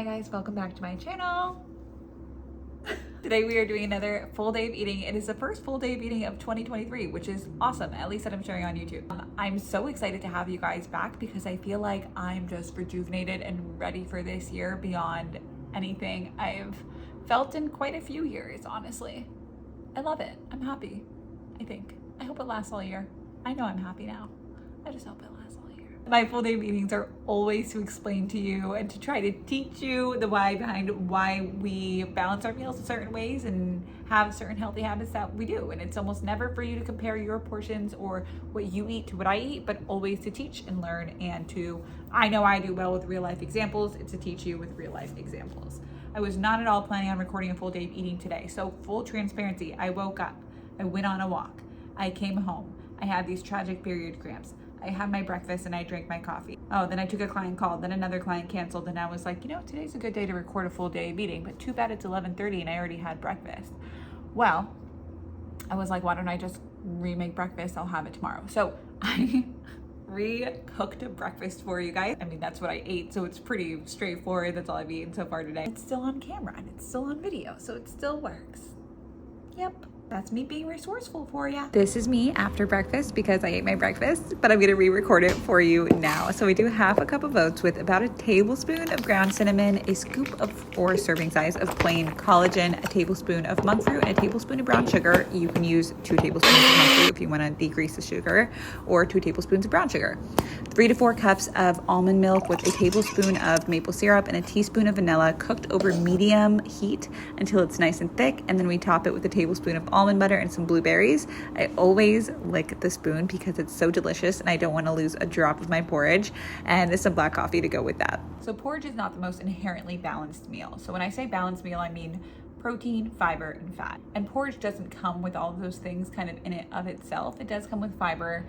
Hi guys, welcome back to my channel. Today we are doing another full day of eating. It is the first full day of eating of 2023, which is awesome, at least that I'm sharing on YouTube. I'm so excited to have you guys back because I feel like I'm just rejuvenated and ready for this year beyond anything I've felt in quite a few years, honestly. I love it. I'm happy, I think. I hope it lasts all year. I know I'm happy now. I just hope it lasts all year. My full day meetings are always to explain to you and to try to teach you the why behind why we balance our meals in certain ways and have certain healthy habits that we do. And it's almost never for you to compare your portions or what you eat to what I eat, but always to teach and learn and to, I know I do well with real life examples. It's to teach you with real life examples. I was not at all planning on recording a full day of eating today. So full transparency, I woke up, I went on a walk, I came home, I had these tragic period cramps. I had my breakfast and I drank my coffee. Oh, then I took a client call, then another client canceled, and I was like, you know, today's a good day to record a full day of eating, but too bad it's 11:30 and I already had breakfast. Well, I was like, why don't I just remake breakfast? I'll have it tomorrow. So I re-cooked a breakfast for you guys. I mean, that's what I ate, so it's pretty straightforward. That's all I've eaten so far today. It's still on camera and it's still on video, so it still works. Yep. That's me being resourceful for you. This is me after breakfast because I ate my breakfast, but I'm gonna re-record it for you now. So we do half a cup of oats with about a tablespoon of ground cinnamon, a scoop of or serving size of plain collagen, a tablespoon of monk fruit, and a tablespoon of brown sugar. You can use 2 tablespoons of monk fruit if you wanna decrease the sugar, or 2 tablespoons of brown sugar. 3 to 4 cups of almond milk with a tablespoon of maple syrup and a teaspoon of vanilla, cooked over medium heat until it's nice and thick, and then we top it with a tablespoon of almond butter and some blueberries. I always lick the spoon because it's so delicious and I don't want to lose a drop of my porridge, and there's some black coffee to go with that. So porridge is not the most inherently balanced meal. So when I say balanced meal, I mean protein, fiber, and fat. And porridge doesn't come with all of those things kind of in it of itself. It does come with fiber.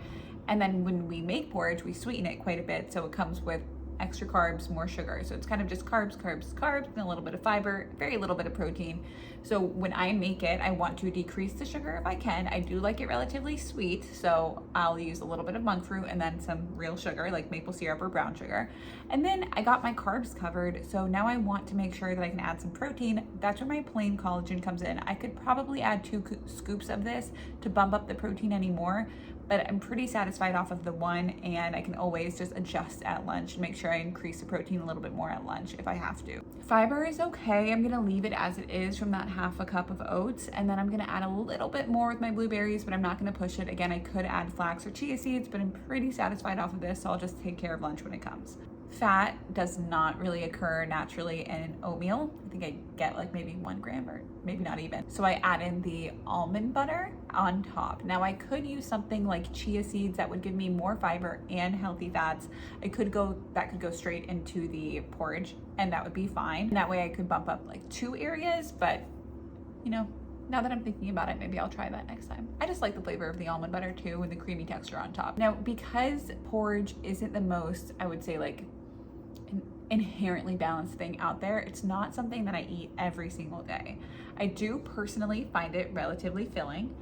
And then when we make porridge, we sweeten it quite a bit. So it comes with extra carbs, more sugar. So it's kind of just carbs, and a little bit of fiber, very little bit of protein. So when I make it, I want to decrease the sugar if I can. I do like it relatively sweet, so I'll use a little bit of monk fruit and then some real sugar like maple syrup or brown sugar. And then I got my carbs covered, so now I want to make sure that I can add some protein. That's where my plain collagen comes in. I could probably add 2 scoops of this to bump up the protein anymore, but I'm pretty satisfied off of the one, and I can always just adjust at lunch and make sure I increase the protein a little bit more at lunch if I have to. Fiber is okay. I'm gonna leave it as it is from that half a cup of oats, and then I'm gonna add a little bit more with my blueberries, but I'm not gonna push it. Again, I could add flax or chia seeds, but I'm pretty satisfied off of this, so I'll just take care of lunch when it comes. Fat does not really occur naturally in oatmeal. I think I get like maybe 1 gram or maybe not even. So I add in the almond butter on top. Now I could use something like chia seeds that would give me more fiber and healthy fats. That could go straight into the porridge and that would be fine. And that way I could bump up like 2 areas, but you know, now that I'm thinking about it, maybe I'll try that next time. I just like the flavor of the almond butter too and the creamy texture on top. Now, because porridge isn't the most, I would say like an inherently balanced thing out there, it's not something that I eat every single day. I do personally find it relatively filling,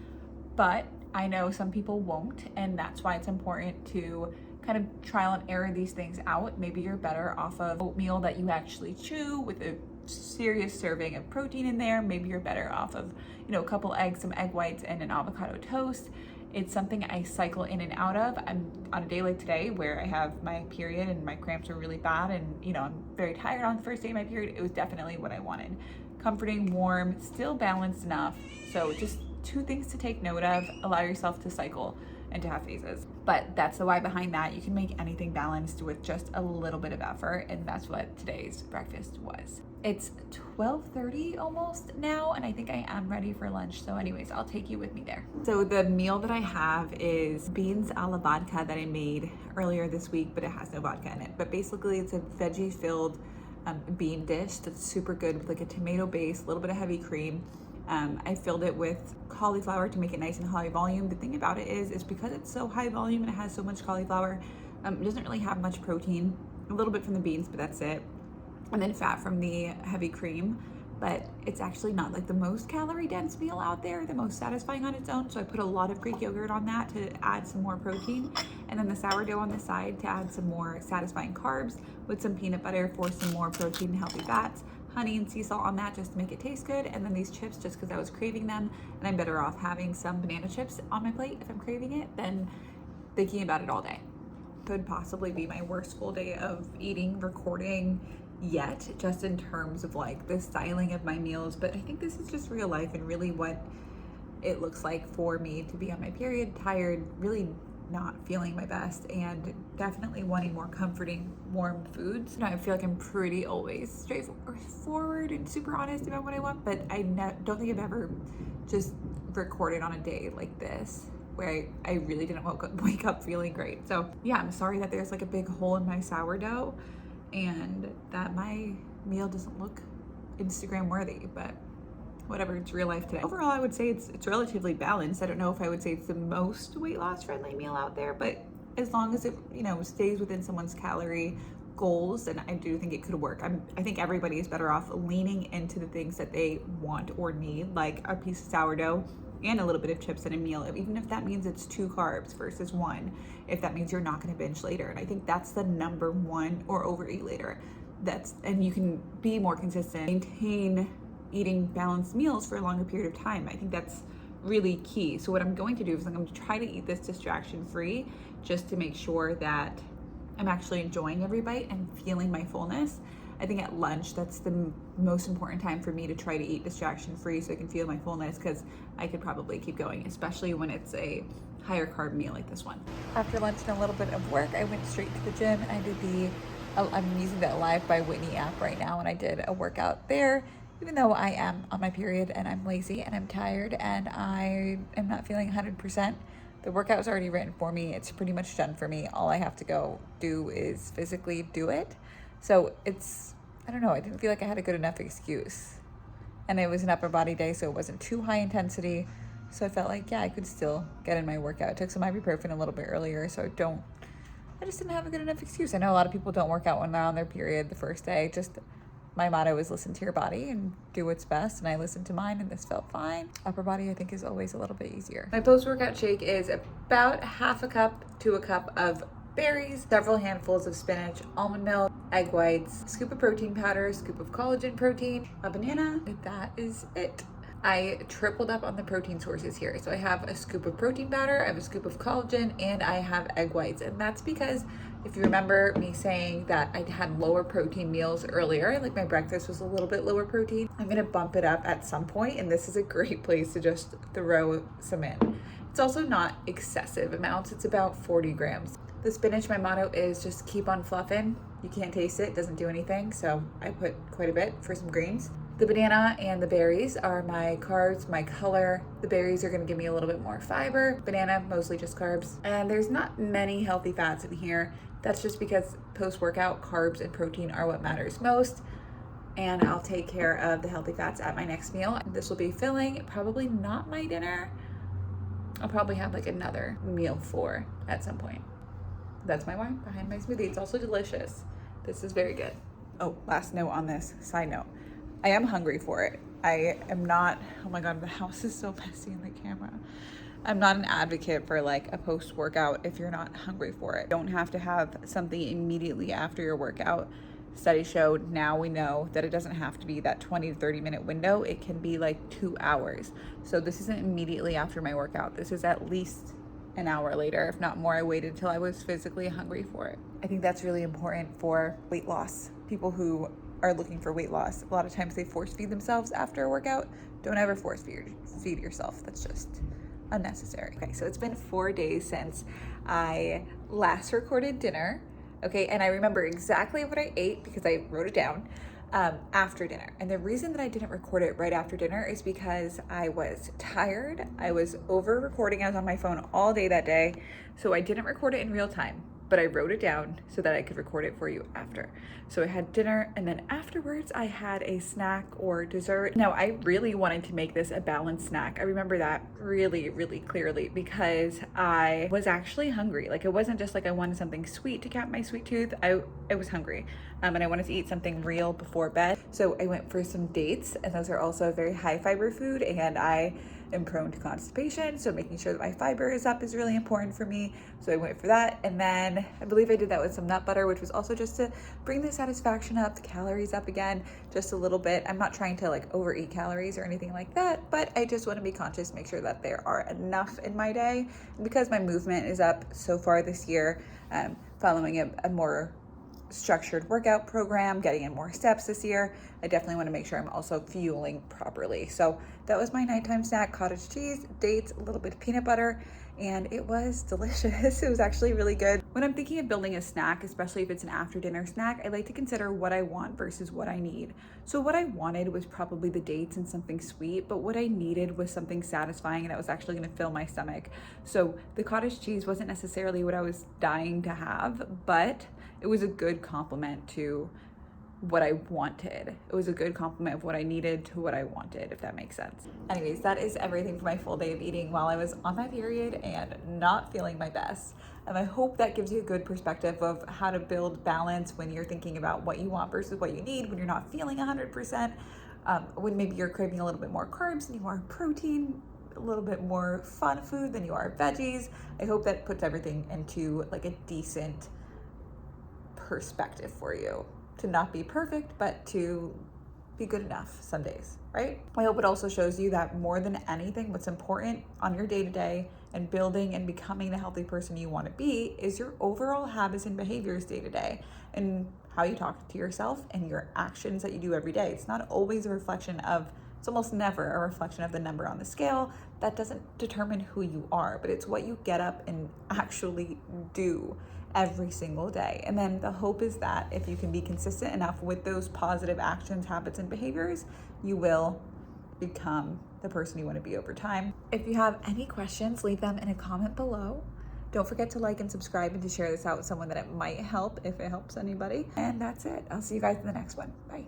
but I know some people won't, and that's why it's important to kind of trial and error these things out. Maybe you're better off of oatmeal that you actually chew with a serious serving of protein in there. Maybe you're better off of, you know, a couple eggs, some egg whites, and an avocado toast. It's something I cycle in and out of. I'm on a day like today where I have my period and my cramps are really bad, and you know, I'm very tired on the first day of my period. It was definitely what I wanted. Comforting, warm, still balanced enough. So just 2 things to take note of. Allow yourself to cycle and to have phases. But that's the why behind that. You can make anything balanced with just a little bit of effort, and that's what today's breakfast was. It's 12:30 almost now, and I think I am ready for lunch. So anyways, I'll take you with me there. So the meal that I have is beans a la vodka that I made earlier this week, but it has no vodka in it. But basically it's a veggie filled bean dish that's super good with like a tomato base, a little bit of heavy cream. I filled it with cauliflower to make it nice and high volume. The thing about it is because it's so high volume and it has so much cauliflower, it doesn't really have much protein. A little bit from the beans, but that's it. And then fat from the heavy cream. But it's actually not like the most calorie dense meal out there, the most satisfying on its own. So I put a lot of Greek yogurt on that to add some more protein. and then the sourdough on the side to add some more satisfying carbs with some peanut butter for some more protein and healthy fats, honey and sea salt on that just to make it taste good, and then these chips just because I was craving them, and I'm better off having some banana chips on my plate if I'm craving it than thinking about it all day. Could possibly be my worst full day of eating, recording yet, just in terms of like the styling of my meals, but I think this is just real life and really what it looks like for me to be on my period, tired, really not feeling my best, and definitely wanting more comforting, warm foods. I feel like I'm pretty always straightforward and super honest about what I want, but I don't think I've ever just recorded on a day like this where I really didn't wake up feeling great. So yeah, I'm sorry that there's like a big hole in my sourdough and that my meal doesn't look Instagram worthy, but whatever, it's real life today. Overall, I would say it's relatively balanced. I don't know if I would say it's the most weight loss friendly meal out there, but as long as it, stays within someone's calorie goals, then I do think it could work. I think everybody is better off leaning into the things that they want or need, like a piece of sourdough and a little bit of chips in a meal, even if that means it's 2 carbs versus 1, if that means you're not going to binge later. And I think that's the number one, or overeat later. And you can be more consistent, maintain eating balanced meals for a longer period of time. I think that's really key. So what I'm going to do is I'm going to try to eat this distraction free, just to make sure that I'm actually enjoying every bite and feeling my fullness. I think at lunch, that's the most important time for me to try to eat distraction free so I can feel my fullness, because I could probably keep going, especially when it's a higher carb meal like this one. After lunch and a little bit of work, I went straight to the gym and I did I'm using the Alive by Whitney app right now, and I did a workout there. Even though I am on my period and I'm lazy and I'm tired and I am not feeling 100%, the workout was already written for me. It's pretty much done for me. All I have to go do is physically do it. So I don't know, I didn't feel like I had a good enough excuse. And it was an upper body day, so it wasn't too high intensity. So I felt like, yeah, I could still get in my workout. I took some ibuprofen a little bit earlier, so I just didn't have a good enough excuse. I know a lot of people don't work out when they're on their period the first day. My motto is listen to your body and do what's best, and I listened to mine and this felt fine. Upper body, I think, is always a little bit easier. My post-workout shake is about half a cup to a cup of berries, several handfuls of spinach, almond milk, egg whites, scoop of protein powder, scoop of collagen protein, a banana. That is it. I tripled up on the protein sources here. So I have a scoop of protein powder, I have a scoop of collagen, and I have egg whites. And that's because if you remember me saying that I had lower protein meals earlier, like my breakfast was a little bit lower protein, I'm gonna bump it up at some point, and this is a great place to just throw some in. It's also not excessive amounts, it's about 40 grams. The spinach, my motto is just keep on fluffing. You can't taste it, doesn't do anything, so I put quite a bit for some greens. The banana and the berries are my carbs, my color. The berries are gonna give me a little bit more fiber. Banana, mostly just carbs. And there's not many healthy fats in here. That's just because post-workout, carbs and protein are what matters most. And I'll take care of the healthy fats at my next meal. This will be filling, probably not my dinner. I'll probably have like another meal for at some point. That's my why behind my smoothie. It's also delicious. This is very good. Oh, last note on this, side note. I am hungry for it. I am not, oh my God, the house is so messy in the camera. I'm not an advocate for like a post-workout if you're not hungry for it. You don't have to have something immediately after your workout. Studies showed, now we know that it doesn't have to be that 20 to 30 minute window. It can be like 2 hours. So this isn't immediately after my workout. This is at least an hour later, if not more. I waited till I was physically hungry for it. I think that's really important for weight loss. People who are looking for weight loss, a lot of times they force feed themselves after a workout. Don't ever force feed yourself. That's just unnecessary. Okay, so it's been 4 days since I last recorded dinner. Okay, and I remember exactly what I ate because I wrote it down after dinner. And the reason that I didn't record it right after dinner is because I was tired. I was over recording. I was on my phone all day that day. So I didn't record it in real time, but I wrote it down so that I could record it for you after. So I had dinner, and then afterwards I had a snack or dessert. Now I really wanted to make this a balanced snack. I remember that really, really clearly because I was actually hungry. Like, it wasn't just like I wanted something sweet to cap my sweet tooth. I was hungry, and I wanted to eat something real before bed. So I went for some dates, and those are also a very high fiber food, and I am prone to constipation, so making sure that my fiber is up is really important for me. So I went for that, and then I believe I did that with some nut butter, which was also just to bring the satisfaction up, the calories up again, just a little bit. I'm not trying to like overeat calories or anything like that, but I just want to be conscious, make sure that there are enough in my day. And because my movement is up so far this year, following a more structured workout program, getting in more steps this year, I definitely want to make sure I'm also fueling properly. So that was my nighttime snack: cottage cheese, dates, a little bit of peanut butter, and it was delicious. It was actually really good. When I'm thinking of building a snack, especially if it's an after dinner snack, I like to consider what I want versus what I need. So what I wanted was probably the dates and something sweet, but what I needed was something satisfying and that was actually going to fill my stomach. So the cottage cheese wasn't necessarily what I was dying to have, but it was a good complement to what I wanted. It was a good complement of what I needed to what I wanted, if that makes sense. Anyways, that is everything for my full day of eating while I was on my period and not feeling my best. And I hope that gives you a good perspective of how to build balance when you're thinking about what you want versus what you need, when you're not feeling 100%, when maybe you're craving a little bit more carbs than you are protein, a little bit more fun food than you are veggies. I hope that puts everything into like a decent perspective for you, to not be perfect, but to be good enough some days, right? I hope it also shows you that more than anything, what's important on your day-to-day and building and becoming the healthy person you want to be is your overall habits and behaviors day-to-day, and how you talk to yourself and your actions that you do every day. It's not always a reflection of, it's almost never a reflection of the number on the scale. That doesn't determine who you are, but it's what you get up and actually do every single day. And then the hope is that if you can be consistent enough with those positive actions, habits, and behaviors, you will become the person you want to be over time. If you have any questions, leave them in a comment below. Don't forget to like and subscribe and to share this out with someone that it might help, if it helps anybody. And that's it. I'll see you guys in the next one. Bye.